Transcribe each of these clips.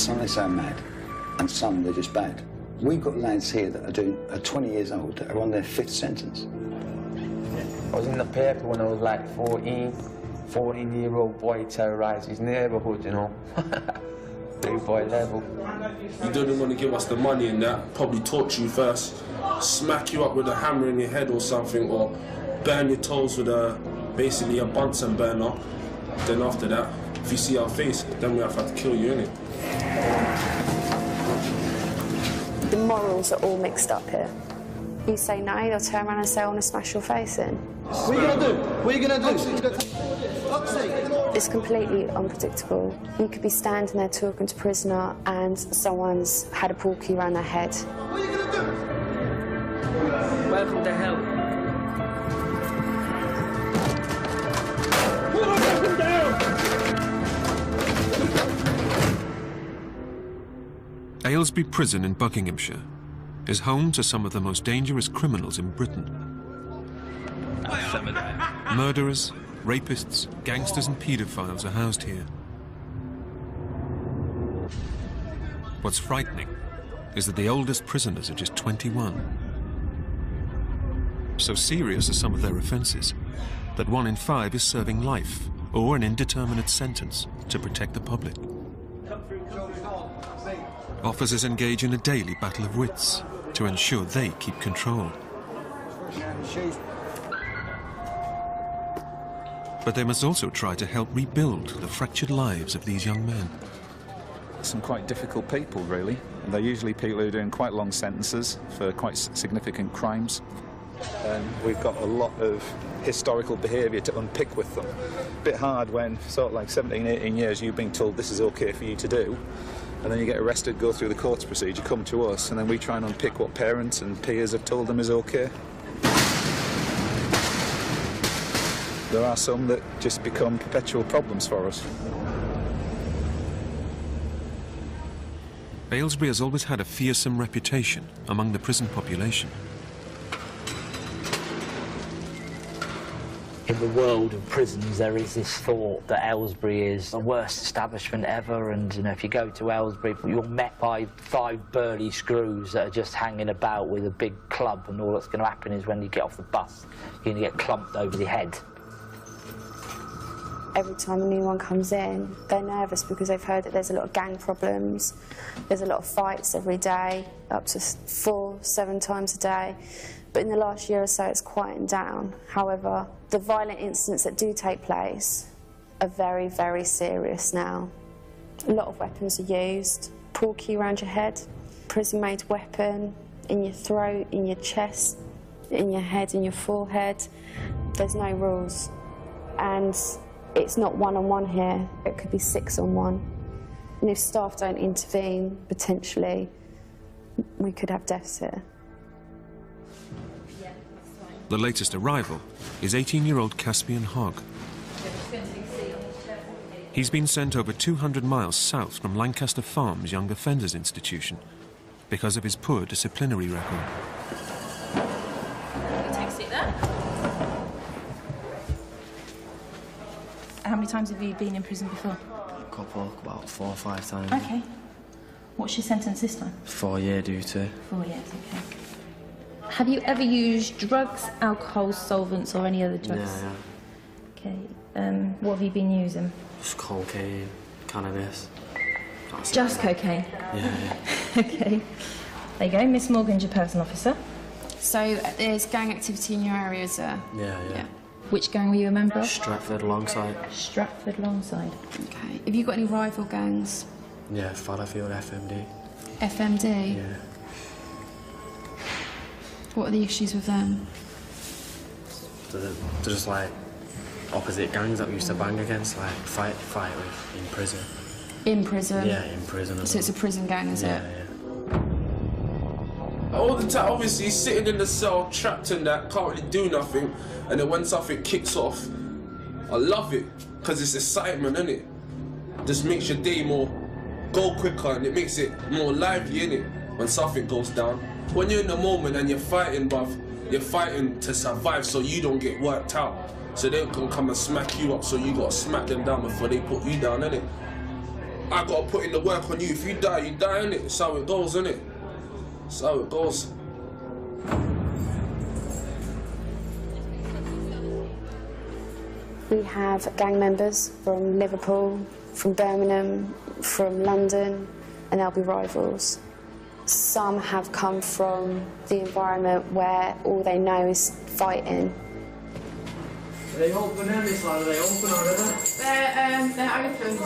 Some they say are mad, and some they're just bad. We've got lads here that are 20 years old that are on their 5th sentence. I was in the paper when I was like 14-year-old boy terrorised his neighbourhood, you know. Big boy level. You don't want to give us the money and that, probably torture you first, smack you up with a hammer in your head or something, or burn your toes with basically a Bunsen burner. Then after that, if you see our face, then we have to kill you, innit? The morals are all mixed up here. You say no, they'll turn around and say, I want to smash your face in. What are you going to do? What are you going to do? It's completely unpredictable. You could be standing there talking to a prisoner and someone's had a pool cue around their head. What are you going to do? Welcome to hell. Welcome down! Aylesbury Prison in Buckinghamshire is home to some of the most dangerous criminals in Britain. Murderers, rapists, gangsters and paedophiles are housed here. What's frightening is that the oldest prisoners are just 21. So serious are some of their offences that 1 in 5 is serving life or an indeterminate sentence to protect the public. Officers engage in a daily battle of wits to ensure they keep control. But they must also try to help rebuild the fractured lives of these young men. Some quite difficult people, really. And they're usually people who are doing quite long sentences for quite significant crimes. And we've got a lot of historical behaviour to unpick with them. A bit hard when, sort of like 17, 18 years, you've been told this is OK for you to do, and then you get arrested, go through the courts procedure, come to us, and then we try and unpick what parents and peers have told them is OK. There are some that just become perpetual problems for us. Aylesbury has always had a fearsome reputation among the prison population. In the world of prisons, there is this thought that Aylesbury is the worst establishment ever, and you know, if you go to Aylesbury, you're met by 5 burly screws that are just hanging about with a big club, and all that's going to happen is when you get off the bus, you're going to get clumped over the head. Every time a new one comes in, they're nervous because they've heard that there's a lot of gang problems, there's a lot of fights every day, up to 4, 7 times a day. But in the last year or so, it's quietened down. However, the violent incidents that do take place are very, very serious now. A lot of weapons are used. Pool cue around your head, prison-made weapon, in your throat, in your chest, in your head, in your forehead. There's no rules. And it's not 1-on-1 here. It could be 6-on-1. And if staff don't intervene, potentially, we could have deaths here. The latest arrival is 18-year-old Caspian Hogg. He's been sent over 200 miles south from Lancaster Farms Young Offenders Institution because of his poor disciplinary record. Take a seat there. How many times have you been in prison before? A couple, about 4 or 5 times. Okay. What's your sentence this time? 4-year duty. 4 years, okay. Have you ever used drugs, alcohol, solvents, or any other drugs? Yeah. Okay. What have you been using? Just cocaine, cannabis. That's Just cocaine? Yeah. Okay. There you go. Miss Morgan's your person officer. So there's gang activity in your area, is there? Yeah. Which gang were you a member of? Stratford Longside. Stratford Longside. Okay. Have you got any rival gangs? Yeah, Fallowfield FMD. FMD? Yeah. What are the issues with them? They're just like opposite gangs that we used to bang against, like fight with in prison. In prison? Yeah, in prison. So it's a prison gang, is it? Yeah. All the time, obviously, he's sitting in the cell, trapped in that, can't really do nothing, and then when something kicks off, I love it, because it's excitement, innit? Just makes your day go quicker, and it makes it more lively, innit? When something goes down. When you're in the moment and you're fighting, bruv, you're fighting to survive so you don't get worked out. So they can come and smack you up, so you gotta smack them down before they put you down, innit? I gotta put in the work on you. If you die, innit? That's how it goes, innit? That's how it goes. We have gang members from Liverpool, from Birmingham, from London, and they'll be rivals. Some have come from the environment where all they know is fighting. Are they open then, this lad? Are they open already? They're open.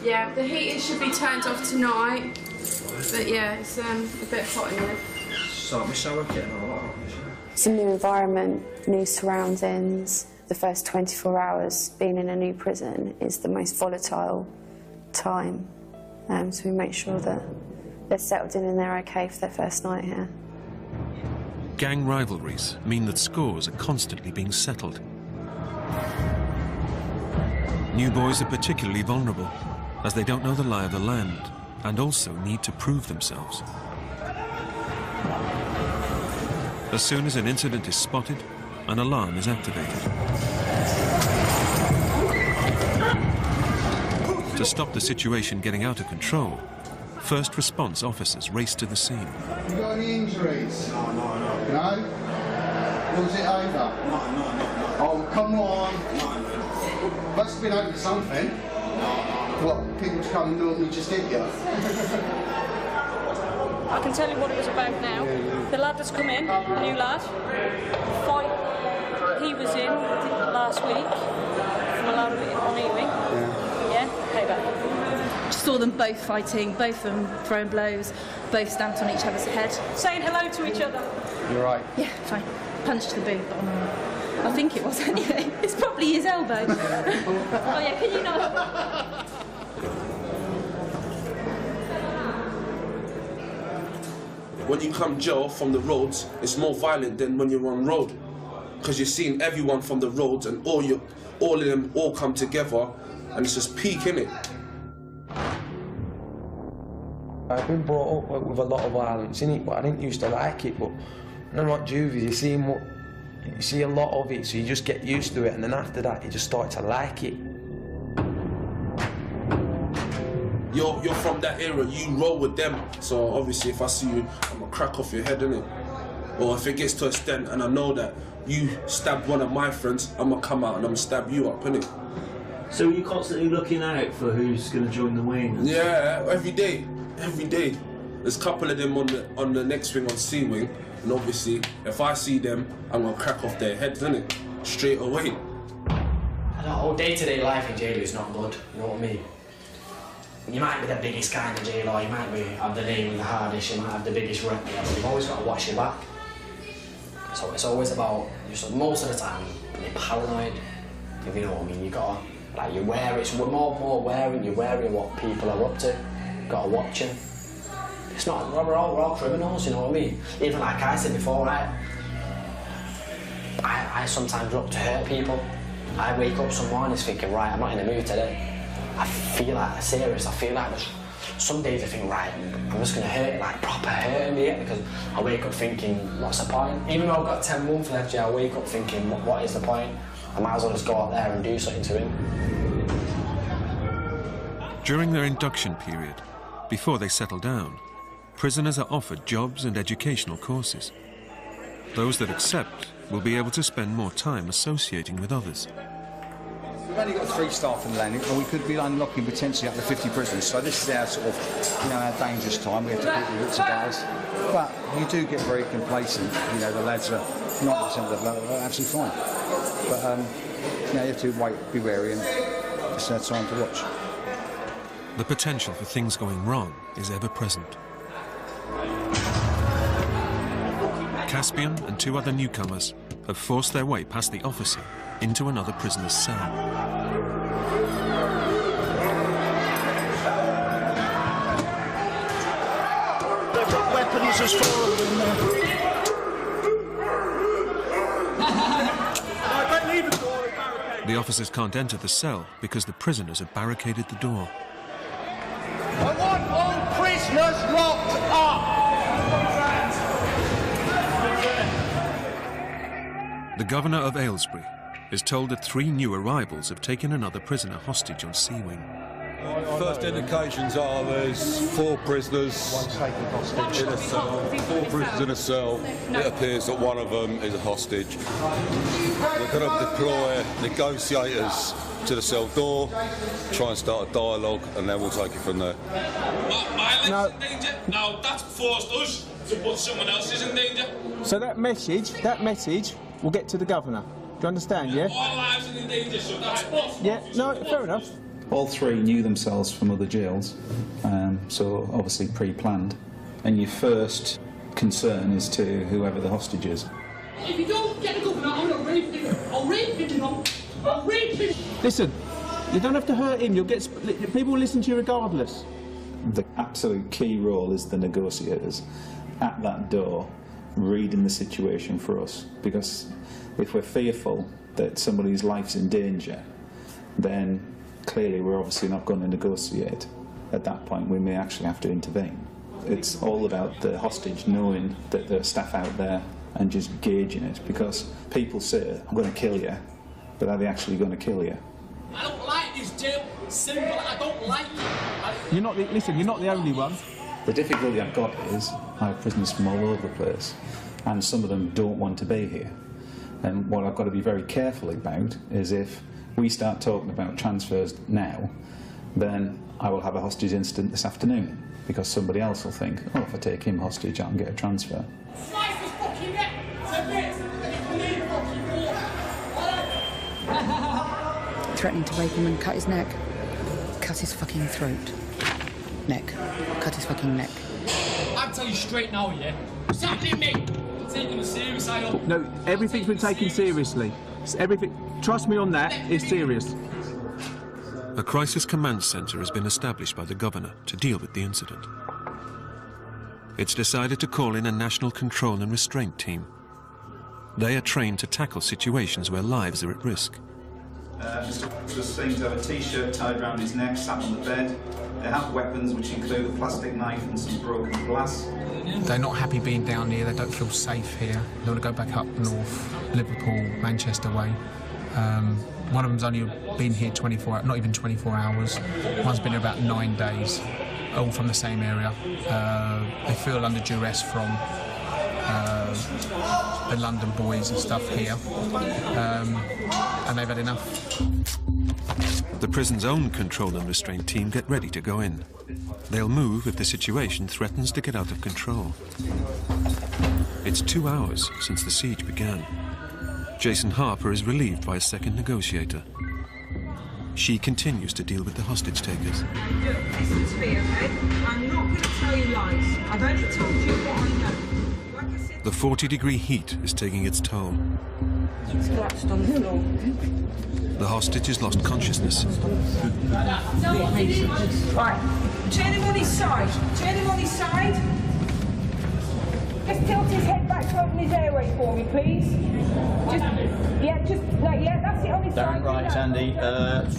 Yeah, the heating should be turned off tonight. But yeah, it's a bit hot in here. Sort my shower kit and all that. It's a new environment, new surroundings. The first 24 hours being in a new prison is the most volatile time. So we make sure that they're settled in and they're okay for their first night here. Gang rivalries mean that scores are constantly being settled. New boys are particularly vulnerable, as they don't know the lie of the land and also need to prove themselves. As soon as an incident is spotted, an alarm is activated. To stop the situation getting out of control, first response officers race to the scene. You got any injuries? No. No? Was it over? No. Oh, come on. No. Must have been over something. What, people come and normally just hit you? I can tell you what it was about now. The lad that's come in, the new lad, the fight he was in last week from a lad on Ewing. Yeah, payback. Saw them both fighting, both of them throwing blows, both stamped on each other's head. Saying hello to each other. You're right. Yeah, fine. Punched the boot, but I think it was anyway. It's probably his elbow. Oh yeah, can you not? When you come jail from the roads, it's more violent than when you're on road. Because you're seeing everyone from the roads and all of them all come together and it's just peak, innit? I've been brought up with a lot of violence in it, but I didn't used to like it. But when I'm at juvie, you see a lot of it, so you just get used to it, and then after that, you just start to like it. You're from that era, you roll with them. So obviously, if I see you, I'm gonna crack off your head, innit? Or if it gets to a extent and I know that you stabbed one of my friends, I'm gonna come out and I'm gonna stab you up, innit? So are you constantly looking out for who's gonna join the wing? Yeah, every day. There's a couple of them on the next wing on C wing, and obviously, if I see them, I'm gonna crack off their heads, innit? Straight away. I know, day-to-day life in jail is not good, you know what I mean? You might be the biggest guy in the jail, or you might have the name the hardest, you might have the biggest rep, but you've always got to watch your back. So it's always about, most of the time, being paranoid, if you know what I mean. You gotta, like, you wear it, it's more wearing, you're wearing what people are up to. You gotta watch them. It's not, we're all criminals, you know what I mean? Even like I said before, I sometimes look to hurt people. I wake up some mornings thinking, right, I'm not in the mood today. I feel like, serious, I feel like some days I think, right, I'm just going to hurt, like proper hurt me, because I wake up thinking, what's the point? Even though I've got 10 months left, I wake up thinking, what is the point? I might as well just go out there and do something to him. During their induction period, before they settle down, prisoners are offered jobs and educational courses. Those that accept will be able to spend more time associating with others. We've only got 3 staff in the landing, but we could be unlocking potentially up to 50 prisoners. So this is our sort of, our dangerous time. We have to keep the wits about us. But you do get very complacent. The lads are 90% of the are absolutely fine. But you have to be wary, and it's our time to watch. The potential for things going wrong is ever present. Caspian and 2 other newcomers have forced their way past the officer into another prisoner's cell. They've got weapons as far as them there. The officers can't enter the cell because the prisoners have barricaded the door. I want all prisoners locked up! The governor of Aylesbury is told that 3 new arrivals have taken another prisoner hostage on C Wing. First indications are there's 4 prisoners in a cell. 4 prisoners in a cell. It appears that one of them is a hostage. We're going to deploy negotiators to the cell door, try and start a dialogue, and then we'll take it from there. My life's in danger. Now that's forced us to put someone else's in danger. So that message will get to the governor. Do you understand, yeah? Our lives are in danger, so that's us. Yeah, no, fair enough. All 3 knew themselves from other jails, so obviously pre-planned. And your first concern is to whoever the hostage is. If you don't get the governor, I'm going to rape him. I'll rape him, I'll rape him. Listen, you don't have to hurt him. You'll get people will listen to you regardless. The absolute key role is the negotiators at that door, reading the situation for us. Because if we're fearful that somebody's life's in danger, then clearly we're obviously not going to negotiate. At that point, we may actually have to intervene. It's all about the hostage knowing that there are staff out there and just gauging it, because people say, I'm going to kill you, but are they actually going to kill you? I don't like this jail. Simple, I don't like it. You're not the only one. The difficulty I've got is I have prisoners from all over the place, and some of them don't want to be here. And what I've got to be very careful about is if we start talking about transfers now, then I will have a hostage incident this afternoon, because somebody else will think, oh, if I take him hostage, I can get a transfer. Slice his fucking neck to bits. Threatening to rape him and cut his neck. Cut his fucking throat. Neck. Cut his fucking neck. I'll tell you straight now, yeah? What's happening, mate? I'm taking it serious, I know. No, everything's been taken seriously. Everything. Trust me on that. It's serious. A crisis command centre has been established by the governor to deal with the incident. It's decided to call in a national control and restraint team. They are trained to tackle situations where lives are at risk. Mr. was seen to have a T-shirt tied around his neck, sat on the bed. They have weapons, which include a plastic knife and some broken glass. They're not happy being down here. They don't feel safe here. They want to go back up north, Liverpool, Manchester way. One of them's only been here 24 hours, not even 24 hours. One's been here about 9 days, all from the same area. They feel under duress from the London boys and stuff here, and they've had enough. The prison's own control and restraint team get ready to go in. They'll move if the situation threatens to get out of control. It's 2 hours since the siege began. Jason Harper is relieved by a second negotiator. She continues to deal with the hostage takers. Listen to me, okay? I'm not going to tell you lies. I've only told you what I know. The 40-degree heat is taking its toll. He's collapsed on the floor. The hostage has lost consciousness. Right, turn him on his side. Turn him on his side. Just tilt his head back to open his airway for me, please. That's it on his side. Darren Wright, Andy.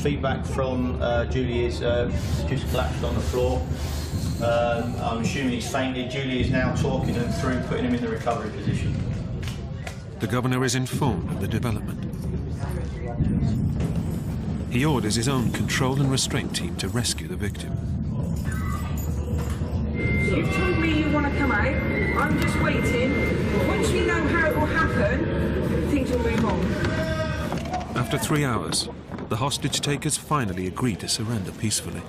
Feedback from Julie is just collapsed on the floor. I'm assuming he's fainted. Julie is now talking him through, putting him in the recovery position. The governor is informed of the development. He orders his own control and restraint team to rescue the victim. You've told me you want to come out. I'm just waiting. Once we know how it will happen, things will move on. After 3 hours, the hostage takers finally agree to surrender peacefully.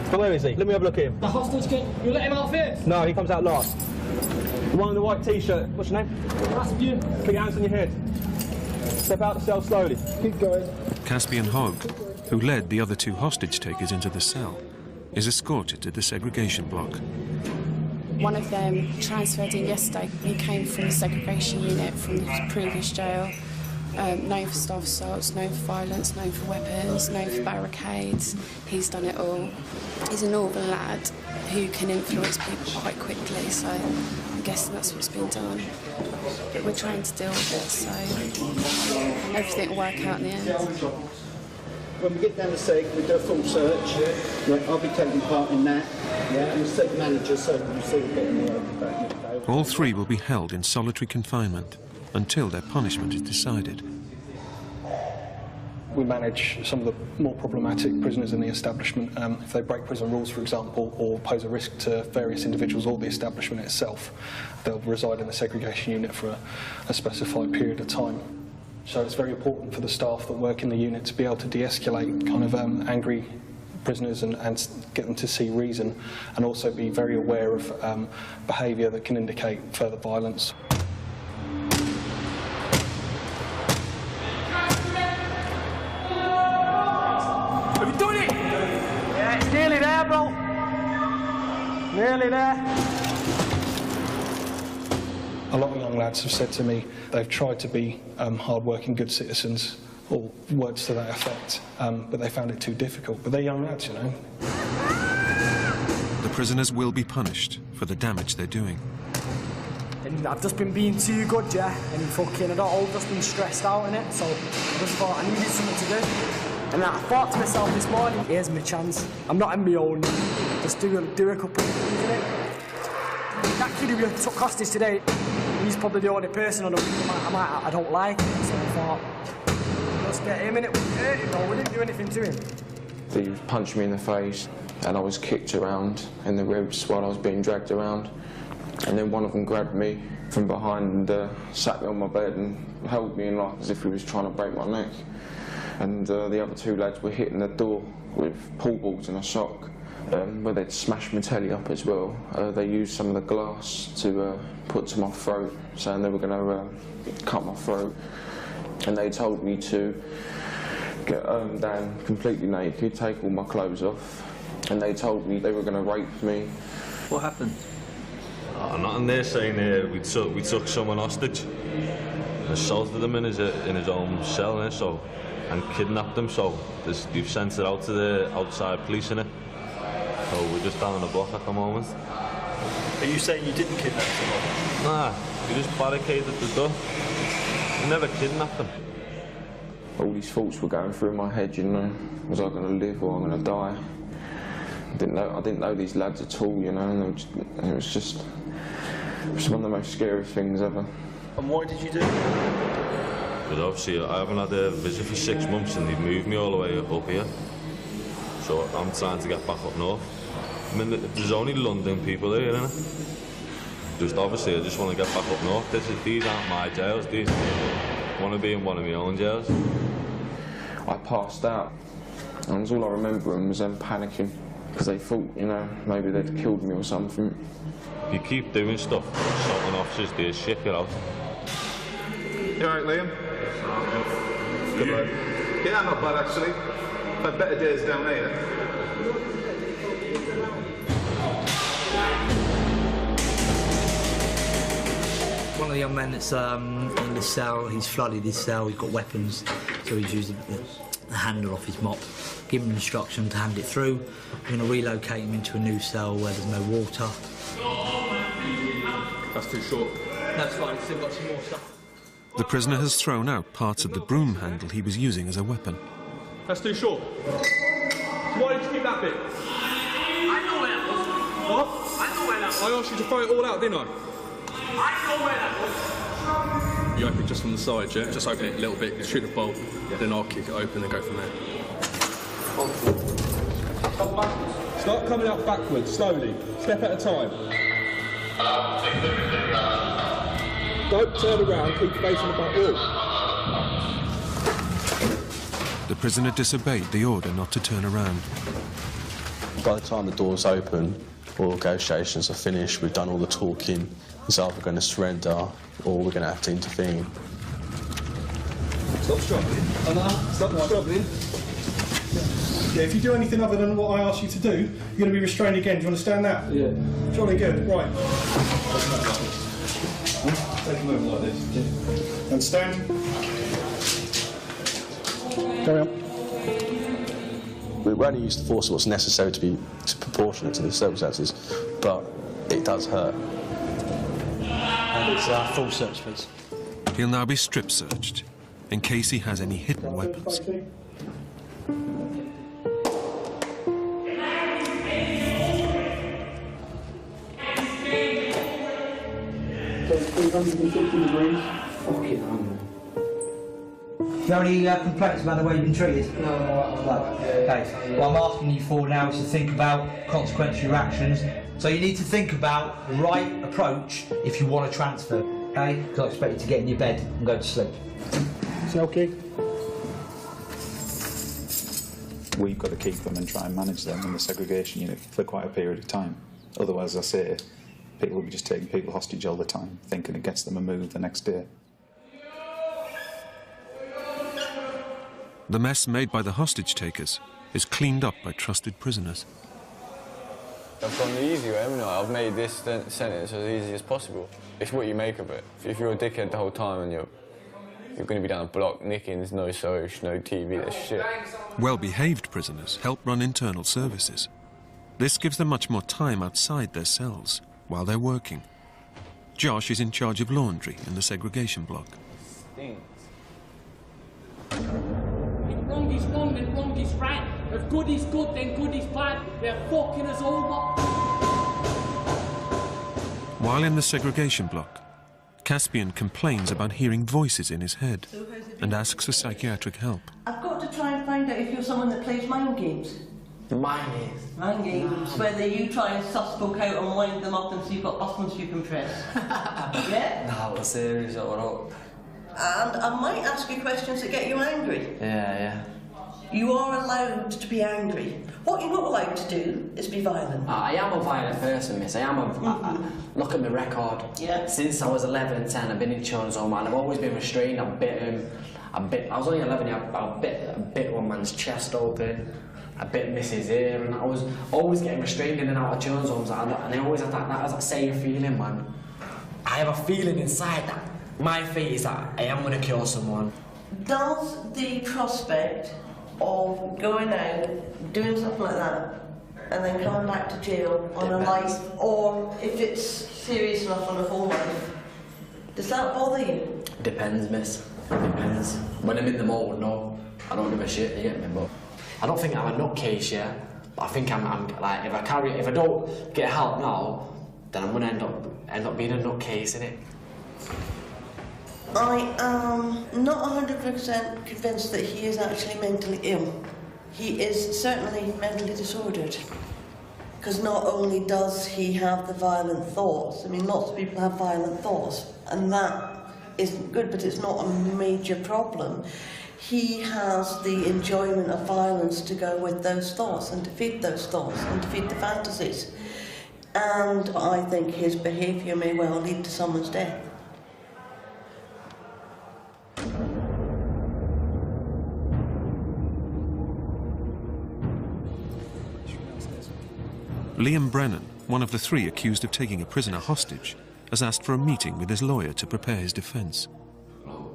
But where is he? Let me have a look at him. The hostage you let him out first? No, he comes out last. The one in the white T-shirt. What's your name? Caspian. Put your hands on your head. Step out the cell slowly. Keep going. Caspian Hogg, who led the other 2 hostage takers into the cell, is escorted to the segregation block. One of them transferred in yesterday. He came from the segregation unit from the previous jail. Known for staff assaults, known for violence, known for weapons, known for barricades. He's done it all. He's a northern lad who can influence people quite quickly, so I'm guessing that's what's been done. But we're trying to deal with it, so everything will work out in the end. When we get down the seg, we do a full search. Yeah, I'll be taking part in that. Yeah, and the seg manager, so you see the bottom of the All 3 will be held in solitary confinement until their punishment is decided. When we get down the seg, we do a full search. Yeah, and the seg manager, so you see the bottom of the All 3 will be held in solitary confinement until their punishment is decided. 3 will be held in solitary confinement until their punishment is decided. All 3 will be held in solitary confinement until their punishment is decided. We manage some of the more problematic prisoners in the establishment. If they break prison rules, for example, or pose a risk to various individuals or the establishment itself, they'll reside in the segregation unit for a specified period of time. So it's very important for the staff that work in the unit to be able to de-escalate kind of angry prisoners and get them to see reason, and also be very aware of behaviour that can indicate further violence. Have you done it? Yeah, it's nearly there, bro. Nearly there. A lot of young lads have said to me they've tried to be hard-working, good citizens, or words to that effect, but they found it too difficult. But they're young lads, you know. The prisoners will be punished for the damage they're doing. And I've just been being too good, yeah, and fucking, I've just been stressed out in it, so I just thought I needed something to do. And I thought to myself this morning, here's my chance. I'm not in my own, just do a couple of things in it. That kid who took hostage today, he's probably the only person on the I don't like it, so I thought, let's get him in it. We didn't do anything to him. He punched me in the face, and I was kicked around in the ribs while I was being dragged around. And then one of them grabbed me from behind and sat me on my bed and held me in like as if he was trying to break my neck. And the other two lads were hitting the door with pool balls and a sock, where they'd smashed my telly up as well. They used some of the glass to put to my throat, saying they were going to cut my throat. And they told me to get down completely naked, take all my clothes off. And they told me they were going to rape me. What happened? Nothing there saying we took someone hostage, assaulted him in his own cell, and kidnapped him. So you've sent it out to the outside police, innit? So we're just down in the block at the moment. Are you saying you didn't kidnap someone? Nah, we just barricaded the door. We never kidnapped them. All these thoughts were going through my head, you know. Was I going to live or I'm going to die? I didn't know these lads at all, you know, and it was just one of the most scary things ever. And why did you do it? Because obviously I haven't had a visit for 6 months and they've moved me all the way up here. So I'm trying to get back up north. I mean, there's only London people here, isn't it? Just obviously I just want to get back up north. These aren't my jails, these want to be in one of my own jails. I passed out, and all I remember was them panicking, because they thought, you know, maybe they'd killed me or something. If you keep doing stuff, assaulting officers, they ship you out. You alright, Liam? Good lad. Yeah, not bad actually. Had better days down here. One of the young men that's in the cell, he's flooded his cell, he's got weapons, so he's used the handle off his mop. Give him instruction to hand it through. We're going to relocate him into a new cell where there's no water. That's too short. That's fine, still got some more stuff. The prisoner has thrown out parts of the broom handle he was using as a weapon. That's too short. So why did you keep that bit? I know where that was. What? I know where that was. I asked you to throw it all out, didn't I? I know where that was. You open it just from the side, yeah? Just open it a little bit, shoot a bolt, then I'll kick it open and go from there. Start coming up backwards, slowly, step at a time. Don't turn around, keep facing the back wall. The prisoner disobeyed the order not to turn around. By the time the doors open, all negotiations are finished, we've done all the talking. It's either going to surrender or we're going to have to intervene. Stop struggling. Stop struggling. Yeah, if you do anything other than what I asked you to do, you're going to be restrained again. Do you understand that? Yeah. Jolly good. Right. Take him over like this. And stand. Carry on. We only use the force of what's necessary to be proportionate to the circumstances, but it does hurt. And it's full search, please. He'll now be strip searched in case he has any hidden weapons. you have any complaints about the way you've been treated? No. Okay. What I'm asking you for now is to think about consequence of your actions. So you need to think about the right approach if you want to transfer, okay? Because I expect you to get in your bed and go to sleep. Is that okay? We've got to keep them and try and manage them in the segregation unit for quite a period of time. Otherwise, as I say, people will be just taking people hostage all the time, thinking it gets them a move the next day. The mess made by the hostage takers is cleaned up by trusted prisoners. I've gone the easy way, haven't I? I've made this sentence as easy as possible. It's what you make of it. If you're a dickhead the whole time and you're going to be down a block nicking, there's no social, no TV, there's shit. Well-behaved prisoners help run internal services. This gives them much more time outside their cells while they're working. Josh is in charge of laundry in the segregation block. Wrong is wrong, then wrong is right. If good is good, then good is bad. They're fucking us over. While in the segregation block, Caspian complains about hearing voices in his head and asks for psychiatric help. I've got to try and find out if you're someone that plays mind games. Mind games? Mind games, whether you try and suss folk out and wind them up and so you've got buttons you can press. Yeah? No, we're serious, or what? And I might ask you questions that get you angry. Yeah. You are allowed to be angry. What you're not allowed to do is be violent. I am a violent person, miss. I am a... Look at my record. Yeah. Since I was 11 and 10, I've been in children's home and I've always been restrained. I was only 11, I bit one man's chest open. I bit Mrs. ear, and I was always getting restrained in and out of children's homes, and I always had that same feeling, man. I have a feeling inside that my fate is that I am going to kill someone. Does the prospect of going out, doing something like that, and then coming back to jail on a life, or if it's serious enough on a whole life, does that bother you? Depends, miss. Depends. When I'm in the mode, no. I don't give a shit, you get me, but I don't think I'm a nutcase, yeah. But I think I'm like, if I don't get help now, then I'm gonna end up being a nutcase, innit? I am not 100% convinced that he is actually mentally ill. He is certainly mentally disordered. Because not only does he have the violent thoughts, I mean, lots of people have violent thoughts, and that isn't good, but it's not a major problem. He has the enjoyment of violence to go with those thoughts and to feed those thoughts and to feed the fantasies. And I think his behaviour may well lead to someone's death. Liam Brennan, one of the 3 accused of taking a prisoner hostage, has asked for a meeting with his lawyer to prepare his defence.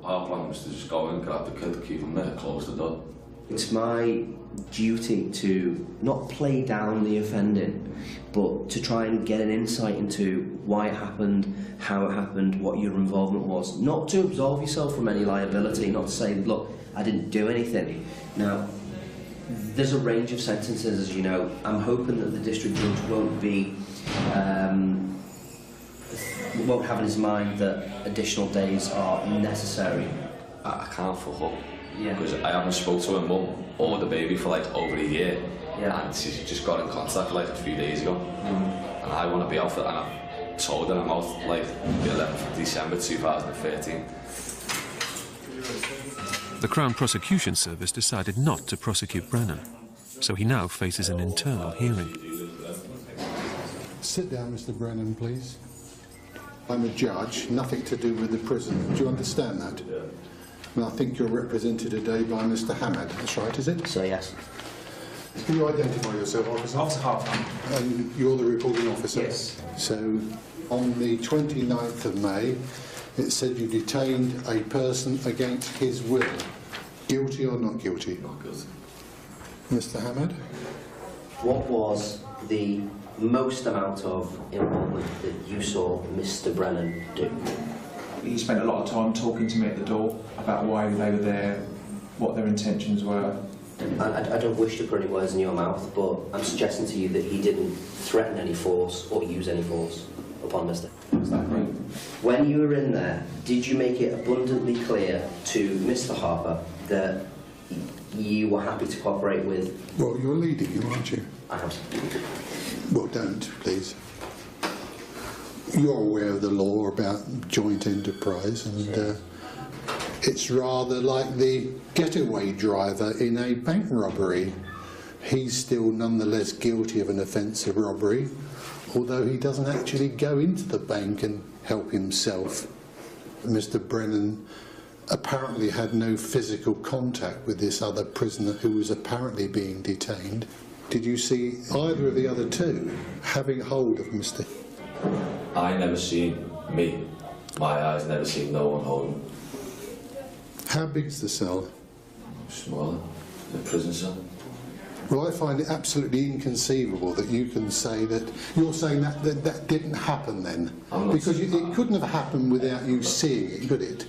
Our plan was to just go in, grab the kid, keep him there, close the door. It's my duty to not play down the offending, but to try and get an insight into why it happened, how it happened, what your involvement was. Not to absolve yourself from any liability, not to say, look, I didn't do anything. Now, there's a range of sentences, as you know. I'm hoping that the district judge won't have in his mind that additional days are necessary. I can't fuck up. Because I haven't spoke to her mum or the baby for like over a year. And she just got in contact like a few days ago. And I want to be out for it, and I told her I'm out like the 11th of December 2013. The Crown Prosecution Service decided not to prosecute Brennan, so he now faces an internal hearing. Sit down, Mr. Brennan, please. I'm a judge, nothing to do with the prison. Do you understand that? Yeah. And I think you're represented today by Mr. Hamad. That's right, is it? So, yes. Can you identify yourself, officer? Officer Hartman. And you're the reporting officer? Yes. So, on the 29th of May, it said you detained a person against his will. Guilty or not guilty? Not guilty. Mr. Hamad? What was the most amount of involvement that you saw Mr. Brennan do? He spent a lot of time talking to me at the door about why they were there, what their intentions were. I don't wish to put any words in your mouth, but I'm suggesting to you that he didn't threaten any force or use any force. upon Mr. When you were in there, did you make it abundantly clear to Mr. Harper that you were happy to cooperate with? Well, you're leading him, aren't you? I am. Well, don't, please. You're aware of the law about joint enterprise, and it's rather like the getaway driver in a bank robbery. He's still nonetheless guilty of an offence of robbery, although he doesn't actually go into the bank and help himself. Mr. Brennan apparently had no physical contact with this other prisoner who was apparently being detained. Did you see either of the other two having hold of Mr. I never seen me. My eyes never seen no one hold him. How big's the cell? Smaller. The prison cell. Well, I find it absolutely inconceivable that you can say that you're saying that didn't happen then, because it couldn't have happened without you seeing it, could it?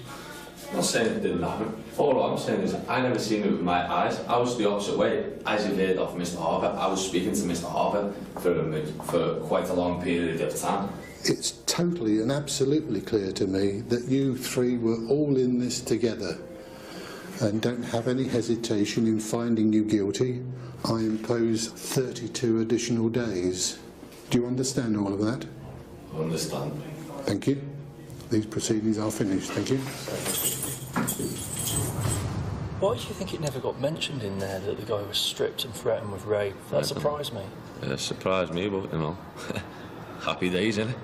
I'm not saying it didn't happen. All I'm saying is I never seen it with my eyes. I was the opposite way. As you've heard off Mr. Harper, I was speaking to Mr. Harper for quite a long period of time. It's totally and absolutely clear to me that you three were all in this together, and don't have any hesitation in finding you guilty. I impose 32 additional days. Do you understand all of that? I understand. Thank you. These proceedings are finished. Thank you. Why do you think it never got mentioned in there that the guy was stripped and threatened with rape? That surprised me. It surprised me, but, you know, happy days, innit?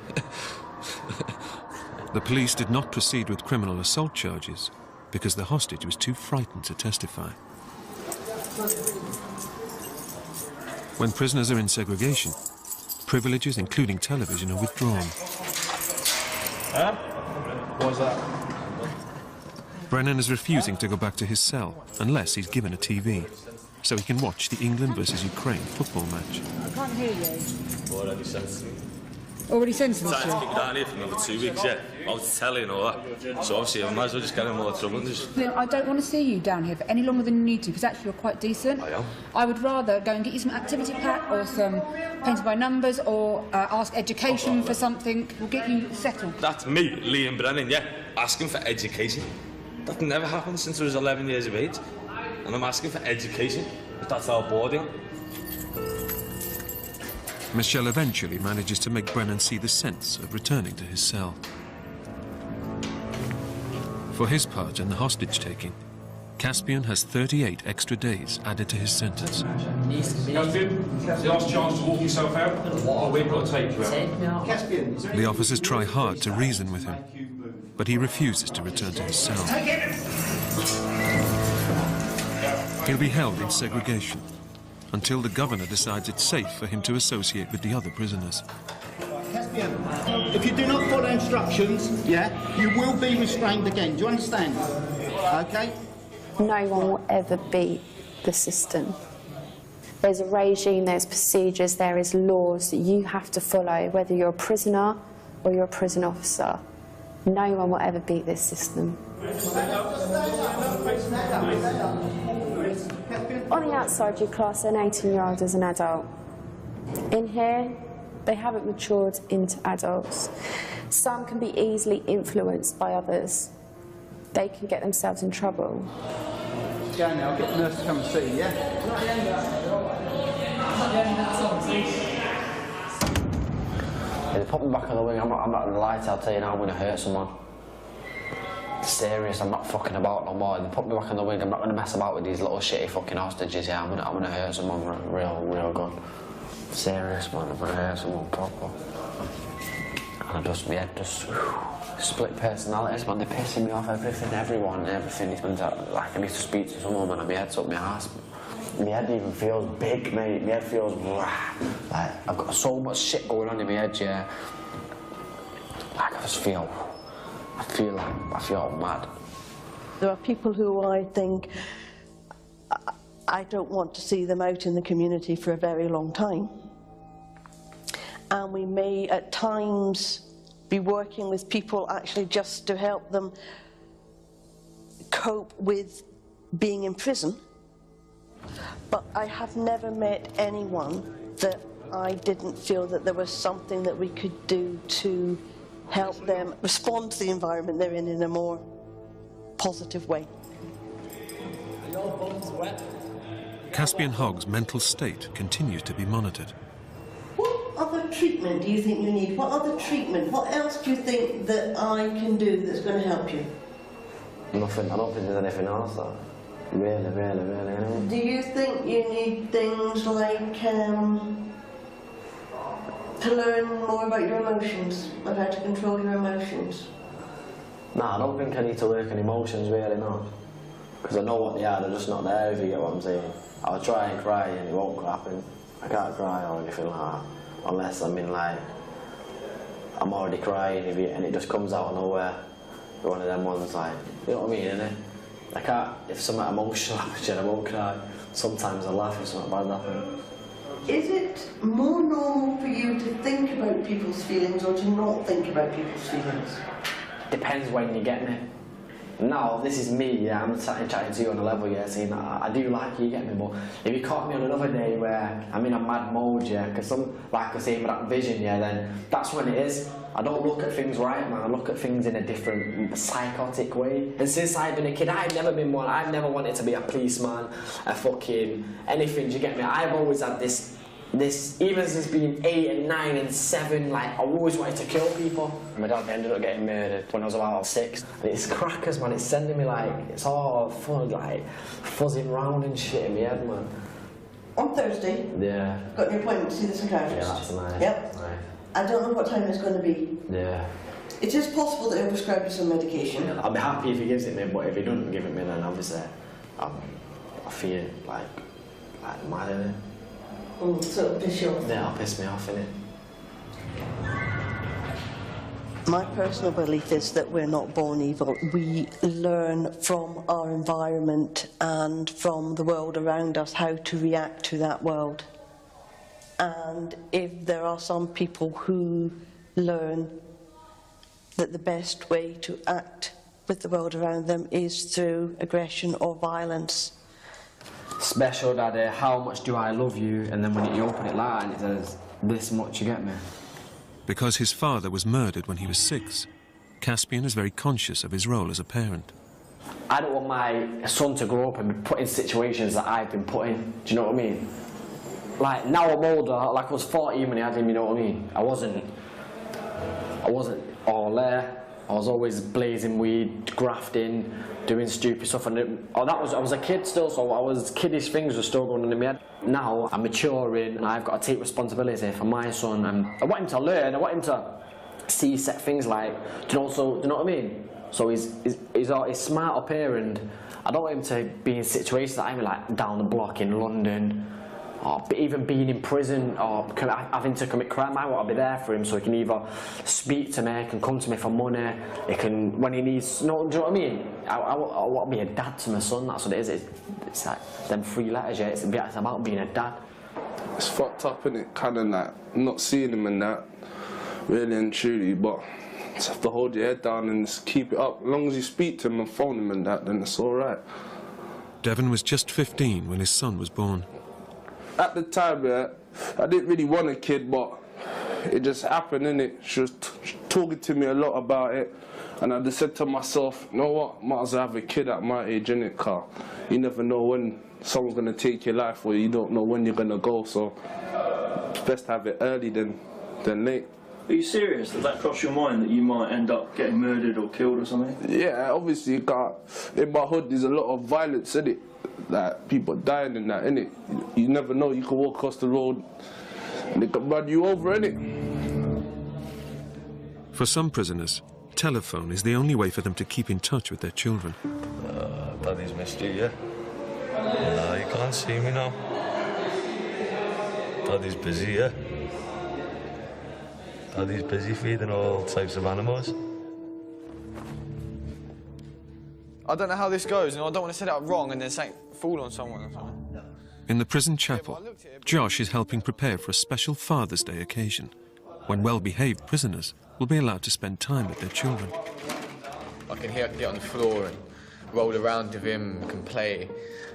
The police did not proceed with criminal assault charges because the hostage was too frightened to testify. When prisoners are in segregation, privileges, including television, are withdrawn. Huh? What's that? Brennan is refusing to go back to his cell unless he's given a TV, so he can watch the England versus Ukraine football match. I can't hear you. Already sentenced me. Already sentenced Time you? to kick down here for another 2 weeks, yeah. I was telling all that. So obviously I might as well just get in more trouble and just... I don't want to see you down here for any longer than you need to, because actually you're quite decent. I am. I would rather go and get you some activity pack or some painted by numbers or ask education for something. We'll get you settled. That's me, Liam Brennan, yeah. Asking for education. That never happened since I was 11 years of age. And I'm asking for education. That's our boarding. Michelle eventually manages to make Brennan see the sense of returning to his cell. For his part in the hostage-taking, Caspian has 38 extra days added to his sentence. Caspian, the last chance to walk yourself out, or we've got to take you out. Caspian, The officers try hard to reason with him, but he refuses to return to his cell. He'll be held in segregation until the governor decides it's safe for him to associate with the other prisoners. Caspian, if you do not follow instructions, yeah, you will be restrained again. Do you understand? Okay? No one will ever beat the system. There's a regime, there's procedures, there is laws that you have to follow, whether you're a prisoner or you're a prison officer. No one will ever beat this system. On the outside, you class an 18-year-old as an adult. In here, they haven't matured into adults. Some can be easily influenced by others. They can get themselves in trouble. Go now, I'll get the nurse to come and see you, yeah? They put me back on the wing, I'm not going to lie to you, I'll tell you now, I'm going to hurt someone. Serious, I'm not fucking about no more. They put me back on the wing, I'm not going to mess about with these little shitty fucking hostages, yeah, I'm going to hurt someone real good. Serious, man, I'm going to hurt someone proper. And I just, my head just, split personalities, man, they're pissing me off, everyone. It's been like I need to speak to someone, man, and my head's up my ass. My head even feels big, mate, my head feels, like, I've got so much shit going on in my head, yeah. Like, I feel mad. There are people who I think I don't want to see them out in the community for a very long time. And we may at times be working with people actually just to help them cope with being in prison. But I have never met anyone that I didn't feel that there was something that we could do to help them respond to the environment they're in a more positive way. Caspian Hogg's mental state continues to be monitored. What other treatment do you think you need? What other treatment? What else do you think that I can do that's going to help you? Nothing. I don't think there's anything else, though. Really, anyway. Do you think you need things like to learn more about your emotions, about how to control your emotions? No, I don't think I need to work on emotions, really, no. Because I know what they are, they're just not there, if you get what I'm saying. I'll try and cry and it won't happen. I can't cry or anything like that, unless I'm in, like, I'm already crying and it just comes out of nowhere. One of them ones, like, you know what I mean, innit? I can't, if something emotional happens, I won't cry. Sometimes I laugh if something bad happens. Is it more normal for you to think about people's feelings or to not think about people's feelings? Depends when you get me. Now, this is me, yeah, I'm chatting to you on a level, yeah, saying that I do like you, get me, but if you caught me on another day where I'm in a mad mode, yeah, because like I say, with that vision, yeah, then that's when it is. I don't look at things right, man, I look at things in a different, psychotic way. And since I've been a kid, I've never been one, I've never wanted to be a policeman, a fucking anything, do you get me? I've always had this, even since being 8 and 9 and 7, like, I always wanted to kill people. My dad ended up getting murdered when I was about 6. And it's crackers, man, it's sending me, like, it's all fun, like, fuzzing round and shit in my head, man. On Thursday? Yeah. Got an appointment to see the psychiatrist? Yeah, that's nice. Yep. Nice. I don't know what time it's going to be. Yeah. It is possible that he'll prescribe you some medication. I'll be happy if he gives it me, but if he doesn't give it me, then obviously I feel like mad, innit? So it'll piss you off? Yeah, it'll piss me off, innit? My personal belief is that we're not born evil. We learn from our environment and from the world around us how to react to that world. And if there are some people who learn that the best way to act with the world around them is through aggression or violence. Special Daddy, how much do I love you? And then when you open it like that, it says, this much, you get me? Because his father was murdered when he was 6, Caspian is very conscious of his role as a parent. I don't want my son to grow up and be put in situations that I've been put in. Do you know what I mean? Like, now I'm older, like I was 14 when he had him, you know what I mean? I wasn't all there. I was always blazing weed, grafting, doing stupid stuff, and I was a kid still, so kiddish things were still going on in my head. Now I'm maturing, and I've got to take responsibility for my son, and I want him to learn. I want him to see set things like, do you know what I mean? So he's smart up here, and I don't want him to be in situations that I'm like down the block in London, or even being in prison or having to commit crime. I want to be there for him so he can either speak to me, he can come to me for money, he can, when he needs, no, do you know what I mean? I want to be a dad to my son, that's what it is. It's like them 3 letters, yeah, it's about being a dad. It's fucked up, innit? Kind of like not seeing him and that, really and truly, but just have to hold your head down and just keep it up. As long as you speak to him and phone him and that, then it's alright. Devon was just 15 when his son was born. At the time, yeah, I didn't really want a kid, but it just happened, innit? She was talking to me a lot about it, and I just said to myself, you know what, might as well have a kid at my age, innit, car? You never know when someone's going to take your life, or you don't know when you're going to go, so it's best to have it early than late. Are you serious? Does that cross your mind that you might end up getting murdered or killed or something? Yeah, obviously, in my hood there's a lot of violence, innit? Like, people dying and that, innit? You never know, you can walk across the road and they can run you over, innit? For some prisoners, telephone is the only way for them to keep in touch with their children. Daddy's missed you, yeah? No, you can't see me now. Daddy's busy, yeah? Daddy's busy feeding all types of animals. I don't know how this goes, and I don't want to set it up wrong and then fall on someone or something. In the prison chapel, Josh is helping prepare for a special Father's Day occasion, when well-behaved prisoners will be allowed to spend time with their children. I can get on the floor and roll around with him, can play,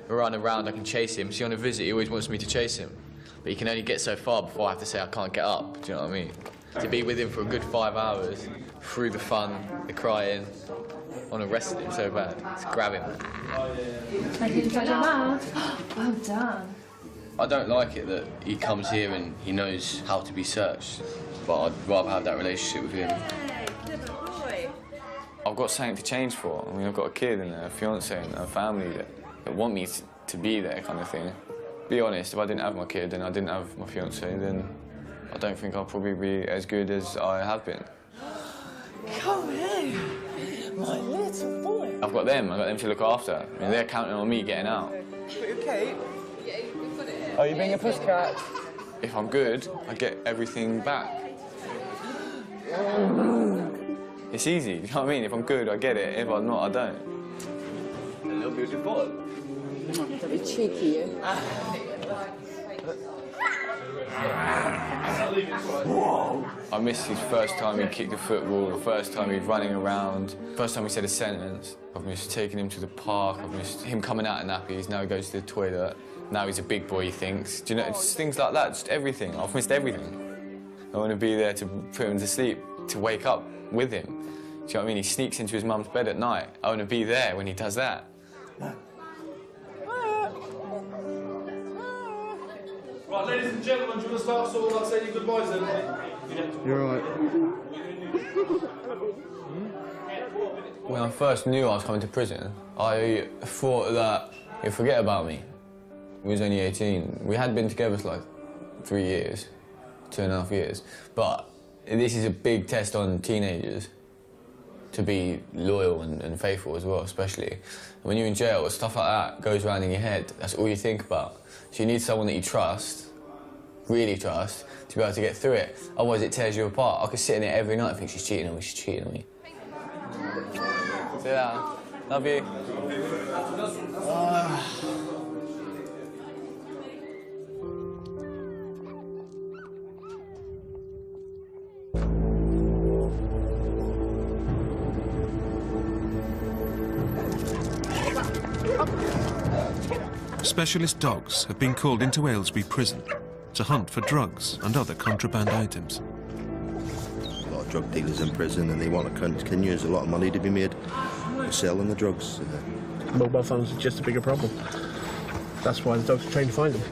run around, I can chase him. See, on a visit, he always wants me to chase him. but you can only get so far before I have to say I can't get up. Do you know what I mean? To be with him for a good 5 hours, through the fun, the crying, I want to wrestle him so bad. Just grab him. Make him touch your mouth. Well done. I don't like it that he comes here and he knows how to be searched, but I'd rather have that relationship with him. I've got something to change for. I mean, I've got a kid and a fiance and a family that want me to be there, kind of thing. Be honest, if I didn't have my kid and I didn't have my fiance, then I don't think I'll probably be as good as I have been. Come here, my little boy. I've got them to look after. I mean, they're counting on me getting out. Okay. Are you being a pussycat? If I'm good, I get everything back. It's easy, you know what I mean? If I'm good, I get it. If I'm not, I don't. A little beautiful. Don't be cheeky, you. I miss his first time he kicked the football, the first time he's running around, first time he said a sentence. I've missed taking him to the park, I've missed him coming out in nappies, now he goes to the toilet, now he's a big boy, he thinks. Do you know, it's things like that, just everything. I've missed everything. I want to be there to put him to sleep, to wake up with him. Do you know what I mean? He sneaks into his mum's bed at night. I want to be there when he does that. Right, ladies and gentlemen, do you want to start sort of like saying your goodbyes then? You're right. When I first knew I was coming to prison, I thought that he'd forget about me. He was only 18. We had been together for like 3 years, 2.5 years. But this is a big test on teenagers to be loyal and faithful as well, especially. When you're in jail, stuff like that goes around in your head. That's all you think about. So you need someone that you trust, really trust, to be able to get through it. Otherwise it tears you apart. I could sit in there every night and think she's cheating on me, she's cheating on me. See ya. Love you. Specialist dogs have been called into Aylesbury prison to hunt for drugs and other contraband items. A lot of drug dealers in prison and they want to continue. There's a lot of money to be made for selling the drugs. Mobile phones are just a bigger problem. That's why the dogs are trained to find them.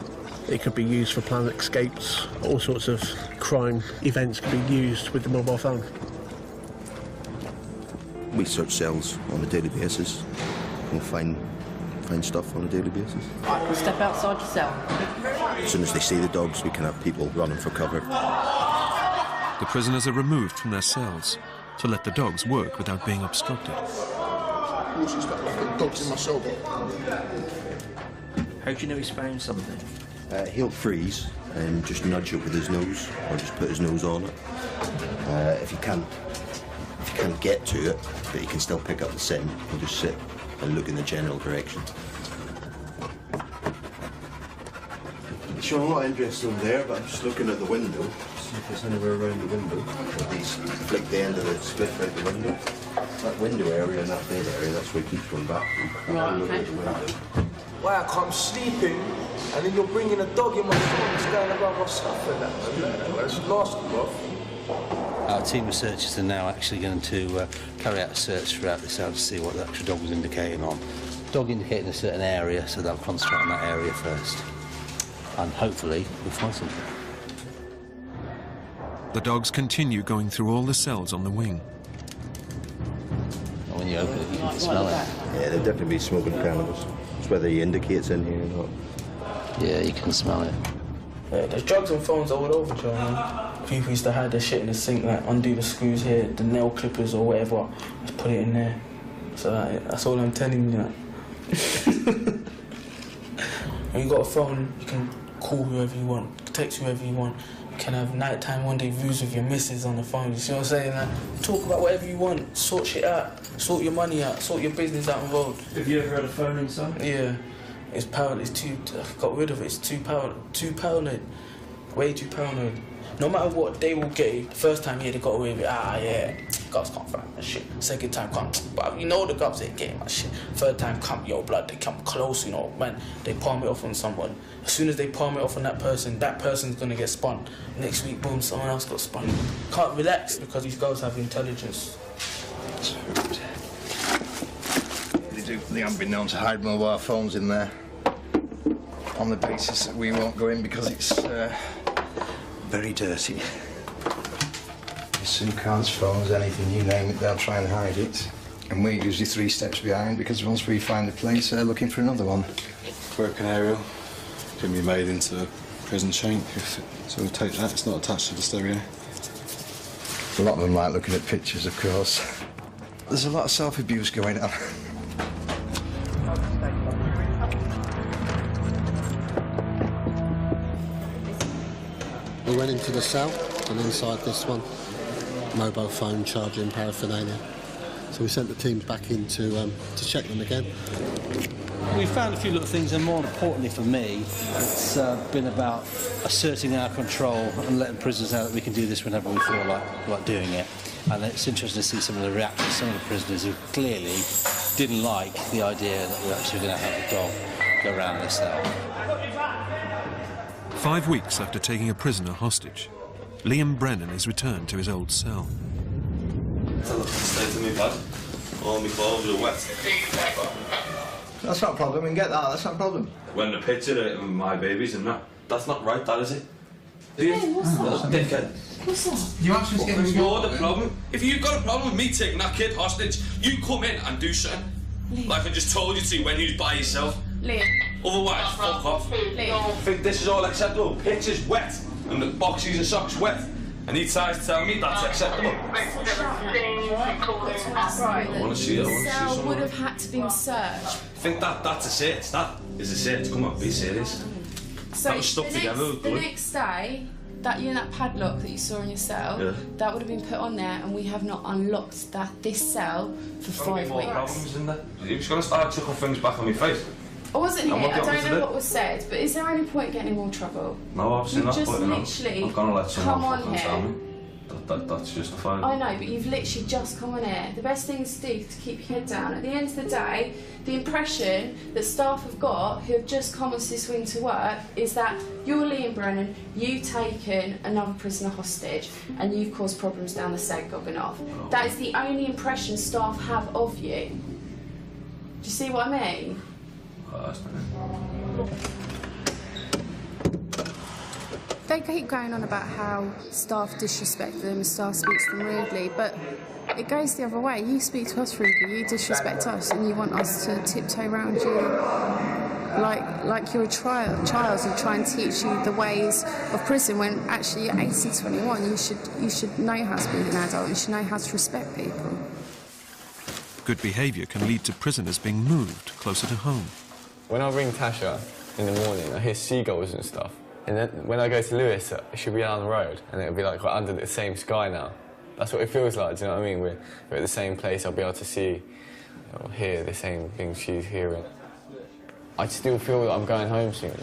It could be used for planned escapes. All sorts of crime events could be used with the mobile phone. We search cells on a daily basis. We'll find stuff on a daily basis. Step outside your cell. As soon as they see the dogs, we can have people running for cover. The prisoners are removed from their cells to let the dogs work without being obstructed. She's got dogs in my cell. How do you know he's found something? He'll freeze and just nudge it with his nose, or just put his nose on it. If he can't get to it, but he can still pick up the scent, he'll just sit and look in the general direction. Sure, I'm not interested in there, but I'm just looking at the window, see if there's anywhere around the window. At least flick the end of the split out the window. That window area and that bed area, that's where he keeps going back. Right, okay. Wow, I'm sleeping, and then you're bringing a dog in my phone, it's going around my stuff and that. That's nasty, bro. Our team of searchers are now actually going to carry out a search throughout the cell to see what the actual dog was indicating on. Dog indicating a certain area, so they'll concentrate on that area first. And hopefully we'll find something. The dogs continue going through all the cells on the wing. And when you open it, you can smell it. Yeah, they'll definitely be smoking cannabis. It's whether he indicates in here or not. Yeah, you can smell it. Yeah, there's drugs and phones all over, Joe, man. People used to hide their shit in the sink, like undo the screws here, the nail clippers or whatever, just put it in there. So that's all I'm telling you. When you got a phone, you can call whoever you want, text whoever you want. You can have nighttime rendezvous with your missus on the phone. You see what I'm saying? Like, talk about whatever you want, sort shit out, sort your money out, sort your business out involved. Have you ever had a phone inside? Yeah. It's powered, I got rid of it, it's too paranoid, way too paranoid. No matter what, they will get you. The first time, yeah, they got away with it, yeah. Cops can't find my shit. Second time come, but you know the cops ain't getting my shit. Third time come, yo blood, they come close, you know, man. They palm it off on someone. As soon as they palm it off on that person's gonna get spun. Next week, boom, someone else got spun. Can't relax because these girls have intelligence. They haven't been known to hide mobile phones in there on the basis that we won't go in because it's very dirty. SIM cards, phones, anything, you name it, they'll try and hide it. And we're usually 3 steps behind because once we find a place, they're looking for another one. Working area can be made into a prison shank. So we'll take that, it's not attached to the stereo. A lot of them like looking at pictures, of course. There's a lot of self-abuse going on. We went into the cell, and inside this one, mobile phone charging paraphernalia. So we sent the teams back in to check them again. We found a few little things, and more importantly for me, it's been about asserting our control and letting prisoners know that we can do this whenever we feel like doing it. And it's interesting to see some of the reactions, some of the prisoners who clearly didn't like the idea that we're actually going to have a dog go around their cell. 5 weeks after taking a prisoner hostage, Liam Brennan is returned to his old cell. Stay to me, bud. All my clothes are wet. That's not a problem, we can get that, that's not a problem. When the picture of my babies and that's not right, that is it? Hey, what's that? Dickhead. What's that? You actually getting you're the problem. If you've got a problem with me taking that kid hostage, you come in and do something. Liam. Like I just told you to when you was by yourself. Liam. Otherwise, fuck off. Liam. I think this is all acceptable. Picture's wet and the boxes and socks wet. And he tries to tell me that's acceptable. Right, I want to see it. I want to see the cell someone. would have had to been searched. I think that's a search. That is a search. Come on, be serious. So that was stuck together. the next day, that that padlock that you saw in your cell, Yeah. that would have been put on there, and we have not unlocked this cell for 5 more weeks. problems in there. You're just going to start chucking things back on my face. I wasn't And here. what do I you want me don't to know do? what was said, but is there any point getting in more trouble? No, obviously You not. just But you know, literally I'm going to let someone come on fucking here. tell me. That's justified. I know, but you've literally just come on air. The best thing to do is to keep your head down. At the end of the day, the impression that staff have got who have just come on this wing to work is that you're Liam Brennan, you've taken another prisoner hostage, and you've caused problems down the seg gobbing off. That is the only impression staff have of you. Do you see what I mean? They keep going on about how staff disrespect them, staff speaks to them rudely, but it goes the other way. You speak to us rudely, you disrespect us, and you want us to tiptoe around you like you're a child and try and teach you the ways of prison when actually you're 18, 21. You should know how to be an adult, you should know how to respect people. Good behaviour can lead to prisoners being moved closer to home. When I ring Tasha in the morning, I hear seagulls and stuff. And then when I go to Lewis, she'll be down the road, and it'll be like we're under the same sky now. That's what it feels like, do you know what I mean? We're at the same place, I'll be able to see or hear the same things she's hearing. I still feel that I'm going home soon.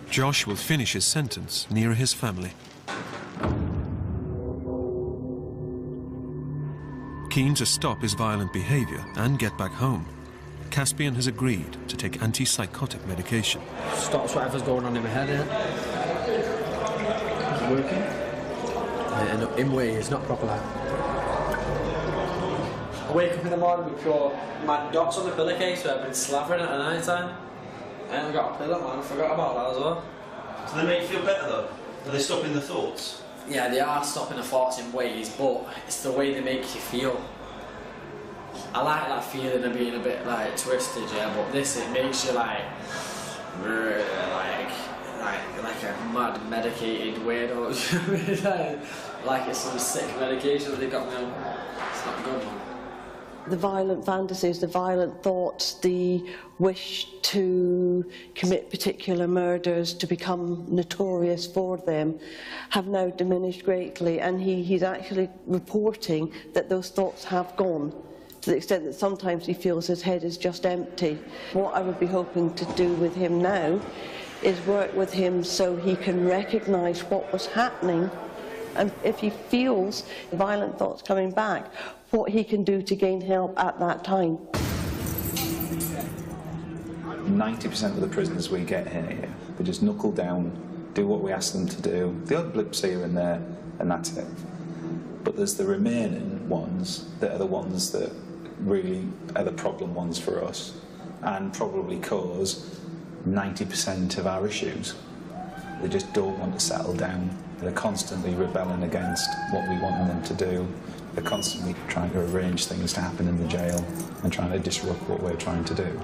Josh will finish his sentence nearer his family. Keen to stop his violent behaviour and get back home, Caspian has agreed to take antipsychotic medication. Stops whatever's going on in my head, It's working. And in way, it's not proper like. I wake up in the morning with pure mad dots on the pillowcase where I've been slavering at night time. I only got a pillow, man. I forgot about that as well. Do they make you feel better though? Are they stopping the thoughts? Yeah, they are stopping the thoughts in ways, but it's the way they make you feel. I like that feeling of being a bit like twisted, yeah, but this, it makes you like a mad medicated weirdo. Like it's some sick medication that they got me on. It's not good, man. The violent fantasies, the violent thoughts, the wish to commit particular murders, to become notorious for them, have now diminished greatly, and he's actually reporting that those thoughts have gone, to the extent that sometimes he feels his head is just empty. What I would be hoping to do with him now is work with him so he can recognise what was happening and if he feels violent thoughts coming back, what he can do to gain help at that time. 90% of the prisoners we get here, they just knuckle down, do what we ask them to do. The odd blips here and there, and that's it. But there's the remaining ones that are the ones that really are the problem ones for us, and probably cause 90% of our issues. They just don't want to settle down. They're constantly rebelling against what we want them to do. They're constantly trying to arrange things to happen in the jail and trying to disrupt what we're trying to do.